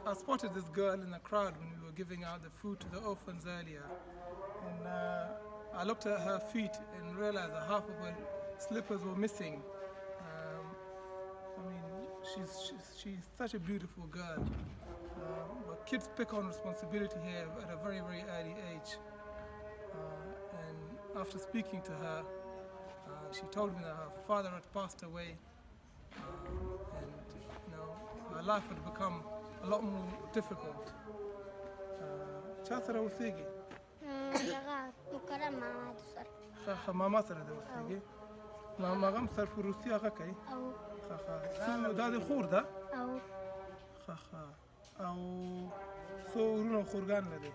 I spotted this girl in the crowd when we were giving out the food to the orphans earlier, and I looked at her feet and realized that half of her slippers were missing. I mean, she's such a beautiful girl, but kids pick on responsibility here at a very, very early age. And after speaking to her, she told me that her father had passed away, and her life had become a lot more difficult. Chasara usigi. Mama sara da usigi. Mama gam sar furusi aga kai. So da de khurda. Au so runo khurgan lade.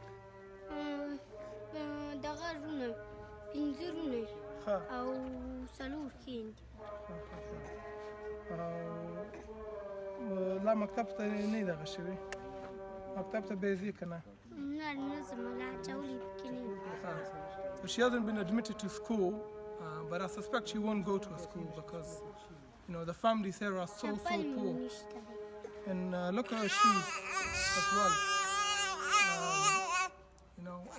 دغه رونه پنځه رونه او څلور خویندې لا مکتب ته نه دغه شوی مکتب ته به ځي که نه نه زما لا اچولي پکې نه So she hasn't been admitted to school, but I suspect she won't go to a school because the families here are so poor. And look at her shoes as well.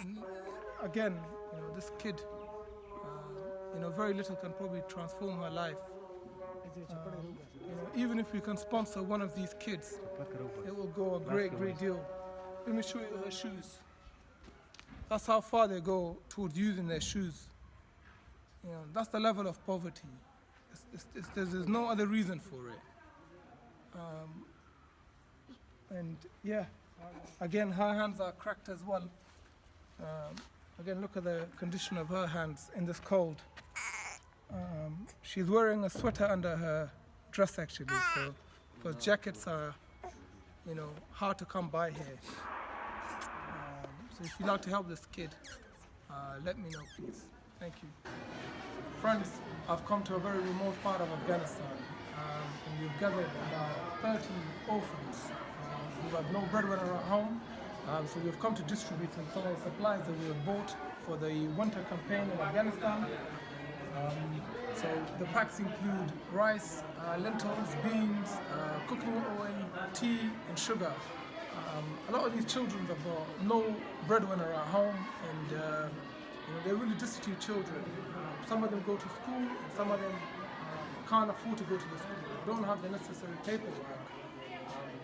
And again, this kid, very little can probably transform her life. Even if we can sponsor one of these kids, it will go a great deal. Let me show you her shoes. That's how far they go towards using their shoes. That's the level of poverty. There's no other reason for it. And yeah, again, her hands are cracked as well. Again, look at the condition of her hands in this cold. She's wearing a sweater under her dress actually, so because jackets are, hard to come by here. So if you'd like to help this kid, let me know, please. Thank you. Friends, I've come to a very remote part of Afghanistan, and we've gathered about 30 orphans who have no breadwinner at home. So we've come to distribute some of the supplies that we have bought for the winter campaign in Afghanistan. So the packs include rice, lentils, beans, cooking oil, tea, and sugar. A lot of these children have got no breadwinner at home, and they're really destitute children. Some of them go to school, and some of them can't afford to go to the school. They don't have the necessary paperwork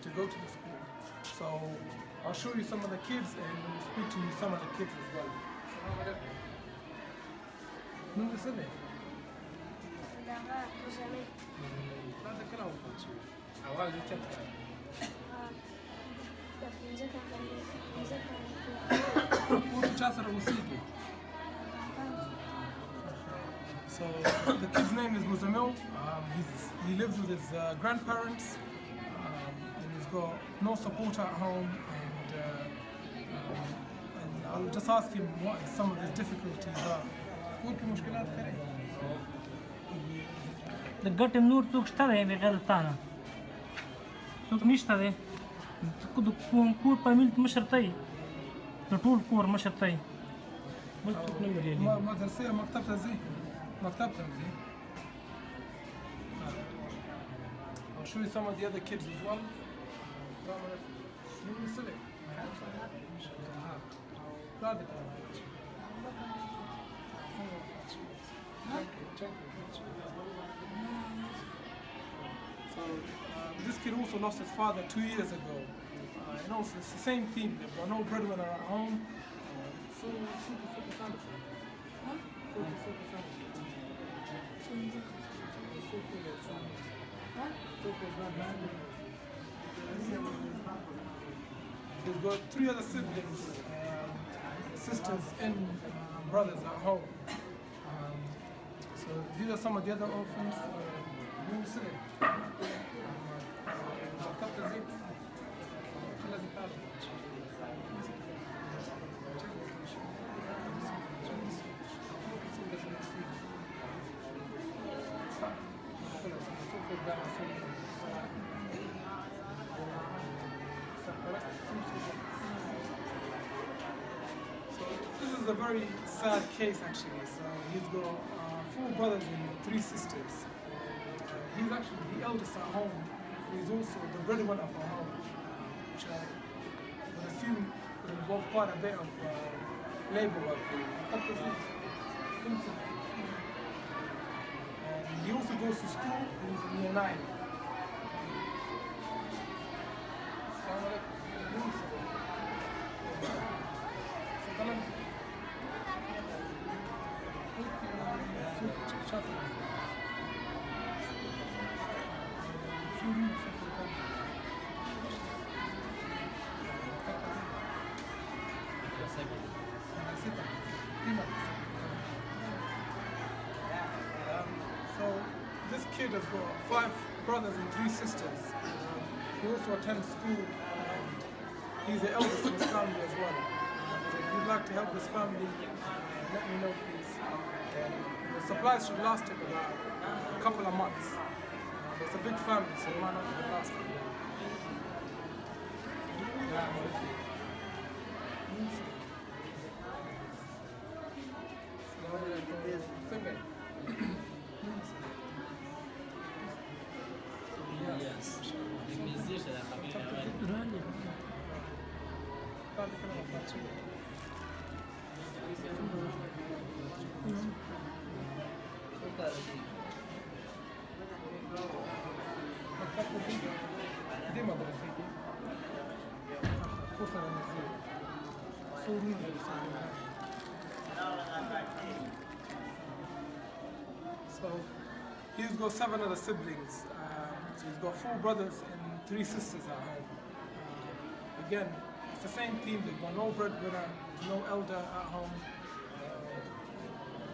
to go to the school. So I'll show you some of the kids and we'll speak to you some of the kids as well. So the kid's name is Muzamil. He lives with his grandparents. And he's got no support at home, and I'll just ask him what some of his difficulties are. د ګټې نور څوک شته دی بغیر د تا نه څوک نشته دی د کور فامیل مشر ته یې د ټول کور مشر ته یې بل څوک نه لري مدرسې مکتب ته ځي مکتب ته ځي I'll show you some of the other kids as well. So this kid also lost his father 2 years ago. And also it's the same theme. They've got no breadwinner at home. They've got 3 other siblings, sisters and brothers at home. So these are some of the other orphans. So this is a very sad case actually. So he's got 4 brothers and 3 sisters. He's actually the eldest at home. He's also the breadwinner of our home, which involve quite a bit of labor work. And he also goes to school, and he's in year 9. So this kid has got 5 brothers and 3 sisters. He also attends school, and he's the eldest in his family as well. So if you'd like to help his family, let me know please. The supplies should last him about a couple of months. It's a big family, so it might not even last him. So he's got 7 other siblings. So he's got 4 brothers and 3 sisters at home. Again, it's the same theme. They've got no breadwinner, no elder at home.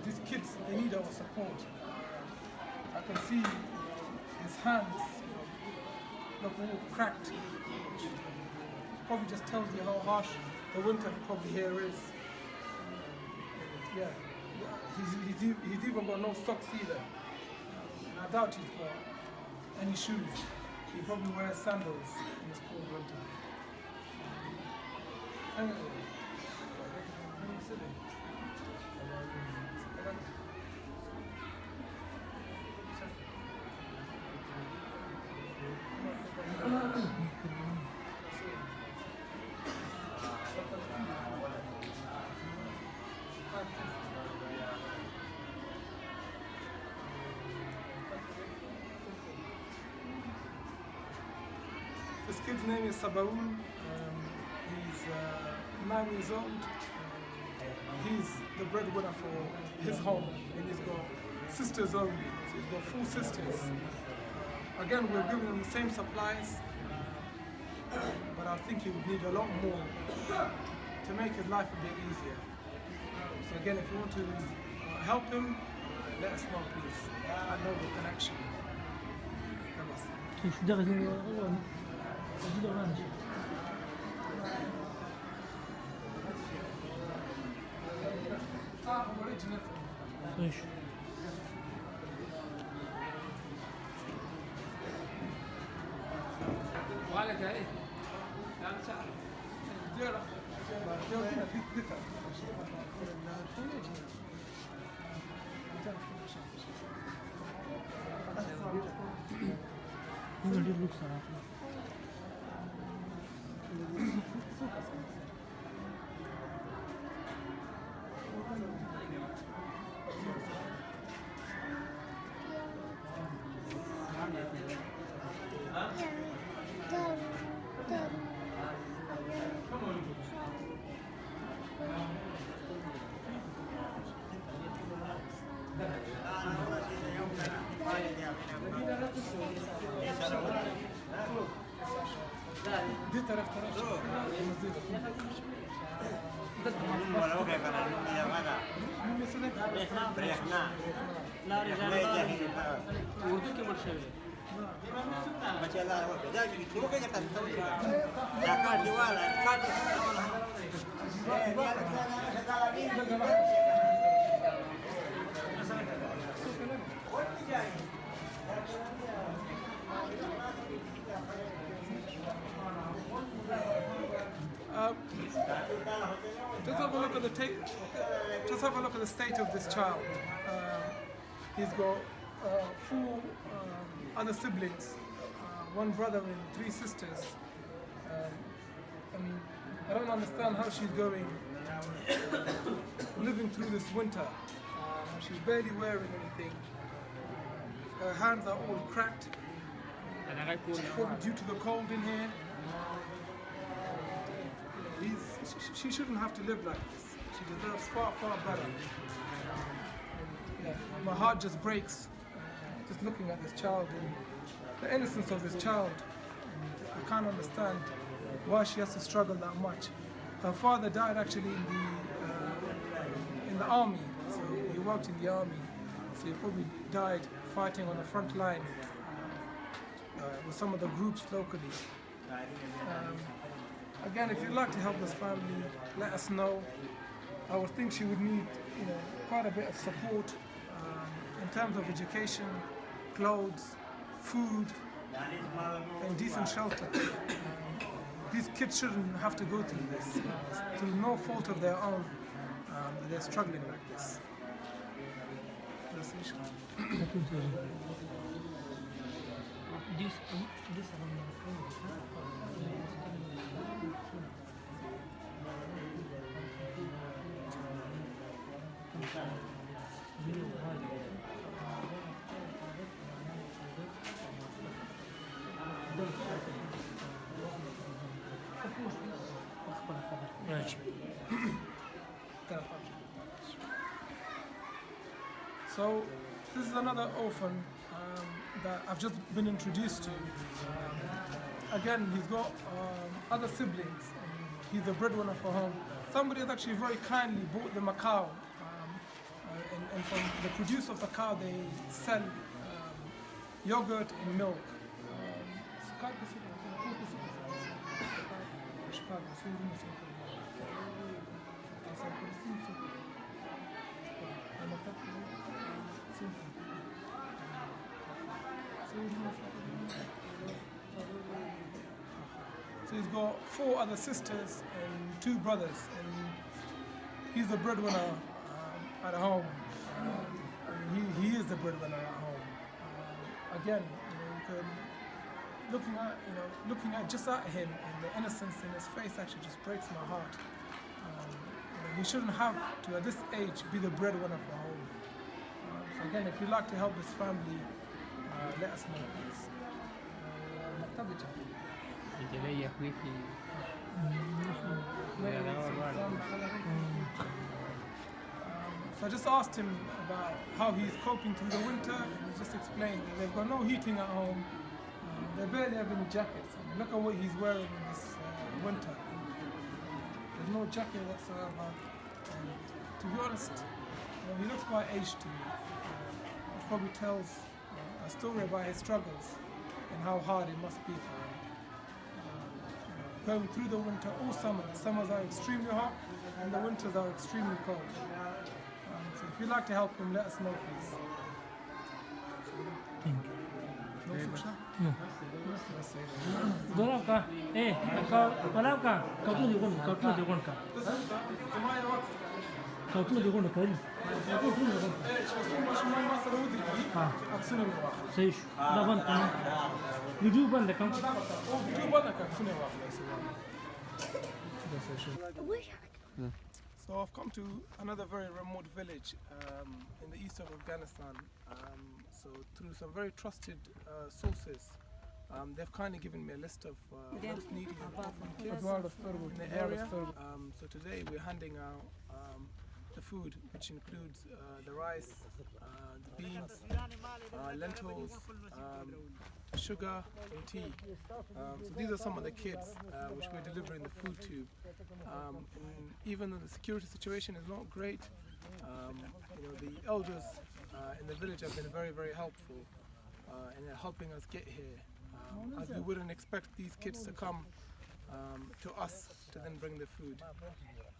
These kids, they need our support. I can see his hands, look all cracked. Probably just tells you how harsh the winter probably here is. Yeah, he's even got no socks either. And I doubt he's got any shoes. He probably wears sandals in this cold winter. Anyway, this kid's name is Sabaoun. He's 9 years old. He's the breadwinner for his home, and he's got sisters only. So he's got 4 sisters. Again, we're giving him the same supplies, but I think he would need a lot more to make his life a bit easier. So again, if you want to help him, let us know, please. I know the connection. Just have a look at the state of this child. He's got 4 other siblings, 1 brother and 3 sisters. I mean, I don't understand how she's going, living through this winter. She's barely wearing anything. Her hands are all cracked, probably due to the cold in here. She shouldn't have to live like this. She deserves far, far better. Yeah, my heart just breaks just looking at this child and the innocence of this child. And I can't understand why she has to struggle that much. Her father died actually in the army, so he worked in the army. So he probably died fighting on the front line with some of the groups locally. Again, if you'd like to help this family, let us know. I would think she would need, quite a bit of support in terms of education, clothes, food, and decent shelter. These kids shouldn't have to go through this. Through no fault of their own, they're struggling like this. That's the issue. So this is another orphan that I've just been introduced to. Again, he's got other siblings. He's the breadwinner for home. Somebody has actually very kindly bought them a cow, and from the produce of the cow they sell yogurt and milk. So he's got 4 other sisters and 2 brothers, and he's the breadwinner at home. He is the breadwinner at home. Again, looking at just at him and the innocence in his face actually just breaks my heart. He shouldn't have to, at this age, be the breadwinner for home. So again, if you'd like to help this family, let us know, please. So I just asked him about how he's coping through the winter, and he just explained that they've got no heating at home. They barely have any jackets. I mean, look at what he's wearing in this winter. There's no jacket whatsoever. And to be honest, he looks quite aged to me. It probably tells a story about his struggles and how hard it must be for him. Going through the winter or summer. The summers are extremely hot and the winters are extremely cold. So if you'd like to help him, let us know, please. Doraka, walaka, kalkulu digonka. Kalkulu digonka kali. Seish, daban kana. Video band kam. So I've come to another very remote village in the east of Afghanistan. So through some very trusted sources, they've kindly given me a list of most needy and orphan kids in the area. So today we're handing out the food, which includes the rice, the beans, lentils, sugar and tea. So these are some of the kids which we're delivering the food to. And even though the security situation is not great, the elders in the village have been very, very helpful and they're helping us get here. As we wouldn't expect these kids to come to us to then bring the food.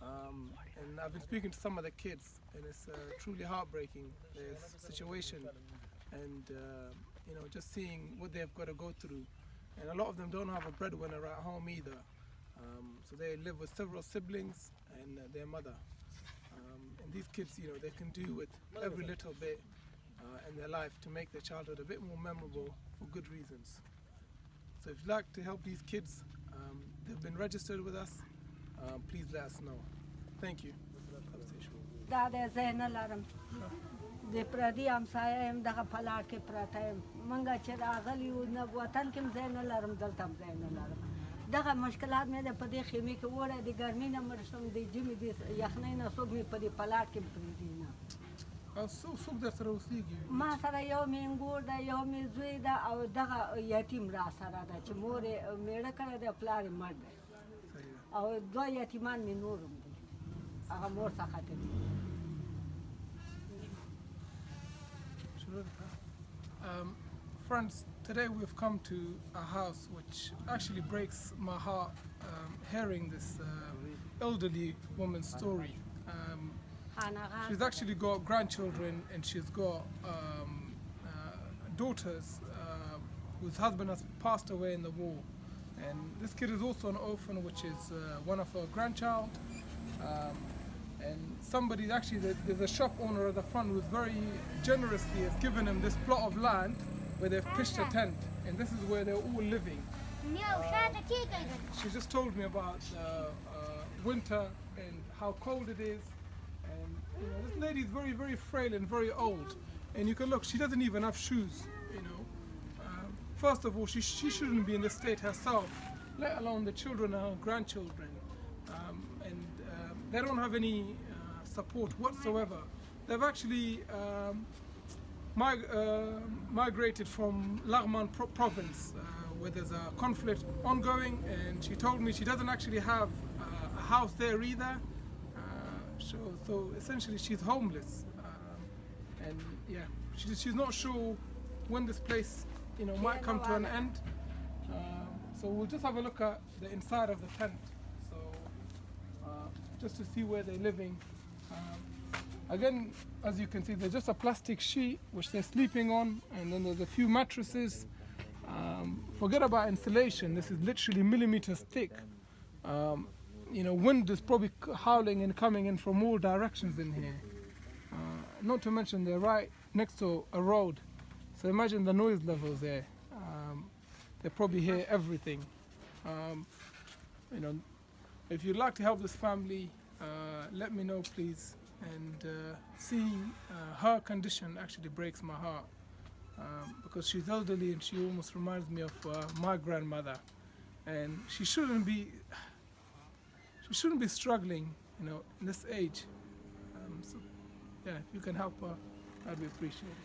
And I've been speaking to some of the kids, and it's truly heartbreaking, their situation, and just seeing what they've got to go through. And a lot of them don't have a breadwinner at home either. So they live with several siblings and their mother. And these kids, they can do with every little bit in their life to make their childhood a bit more memorable for good reasons. So if you'd like to help these kids, they've been registered with us. please let us know. Thank you. دا د زه نه لرم د پردي همسایه یم دغه پلاټ کې پراته یم موږ چې راغلي یو نه وطن کې هم ځای نه لرم دلته هم ځای نه لرم دغه مشکلات مې د په دې خیمې کې وړی د ګرمۍ نه مړ شوم د ژمي د یخنۍ نه څوک مې په دې پلاټ کې پرېږدي نه او څوک در سره اوسېږي؟ ما سره یو مینګور ده یو مې زوی ده او دغه یتیم را سره ده چې مور یې مېړه کړی دی پلار یې مړ دی او دوه یتیمان مې نور هم دي هغه مور څخه ته دي Friends, today we've come to a house which actually breaks my heart hearing this elderly woman's story. She's actually got grandchildren and she's got daughters whose husband has passed away in the war. And this kid is also an orphan, which is one of her grandchild. And somebody, actually, there's a shop owner at the front who's very generously has given him this plot of land where they've pitched a tent. And this is where they're all living. She just told me about winter and how cold it is. And you know, this lady is very, very frail and very old. And you can look, she doesn't even have shoes, you know. First of all, she shouldn't be in this state herself, let alone the children and her grandchildren. They don't have any support whatsoever. They've actually migrated from Laghman province, where there's a conflict ongoing, and she told me she doesn't actually have a house there either. So essentially she's homeless. And yeah, she's not sure when this place, you know, might come to an end. So we'll just have a look at the inside of the tent. So just to see where they're living. Again, as you can see, there's just a plastic sheet which they're sleeping on, and then there's a few mattresses. Forget about insulation. This is literally millimeters thick. You know, wind is probably howling and coming in from all directions in here. Not to mention they're right next to a road. So imagine the noise levels there. They probably hear everything. You know, if you'd like to help this family, let me know, please. And seeing her condition actually breaks my heart because she's elderly and she almost reminds me of my grandmother. And she shouldn't be struggling, you know, in this age. So yeah, if you can help her, I'd be appreciated.